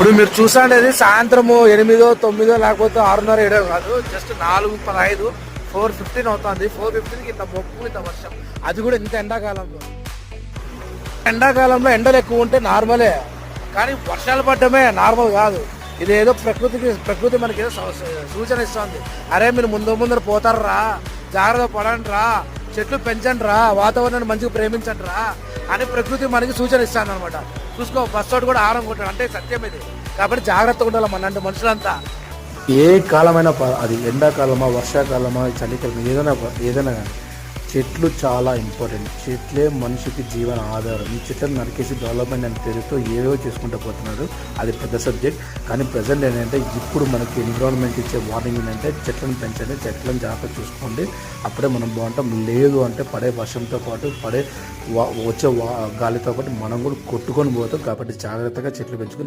ఇప్పుడు మీరు చూసాండేది సాయంత్రము 8, 9 లేకపోతే 6:30, 7 కాదు, జస్ట్ 4:15, 4:15 అవుతుంది. 4:15కి ఇంత మొక్కు, ఇంత వర్షం, అది కూడా ఇంత ఎండాకాలంలో. ఎండాకాలంలో ఎండలు ఎక్కువ ఉంటే నార్మలే, కానీ వర్షాలు పడ్డమే నార్మల్ కాదు. ఇది ఏదో ప్రకృతి మనకి ఏదో సూచన ఇస్తుంది. అరే మీరు ముందర పోతారా, జాగ్రత్త పడండి రా, చెట్లు పెంచండి రా, వాతావరణాన్ని మంచిగా ప్రేమించండి రా అని ప్రకృతి మనకి సూచన ఇస్తాను అనమాట. చూసుకో, బస్ తోటి కూడా ఆహారం కొట్టాడు అంటే సత్యం ఇది. కాబట్టి జాగ్రత్తగా ఉండాలి మన మనుషులంతా. ఏ కాలమైనా అది ఎండాకాలమా, వర్షాకాలమా, చలికాలం, ఏదైనా కానీ చెట్లు చాలా ఇంపార్టెంట్. చెట్లే మనిషికి జీవన ఆధారం. ఈ చెట్లను నరికేసి డెవలప్మెంట్ అని పేరుతో ఏవో చేసుకుంటూ పోతున్నారు, అది పెద్ద సబ్జెక్ట్. కానీ ప్రజెంట్ ఏంటంటే ఇప్పుడు మనకి ఎన్విరాన్మెంట్ ఇచ్చే వార్నింగ్ ఏంటంటే చెట్లను పెంచండి, చెట్లను జాగ్రత్త చూసుకోండి, అప్పుడే మనం బాగుంటాం. లేదు అంటే పడే వర్షంతో పాటు వచ్చే గాలితో పాటు మనం కూడా కొట్టుకొని పోతాం. కాబట్టి జాగ్రత్తగా చెట్లు పెంచుకొని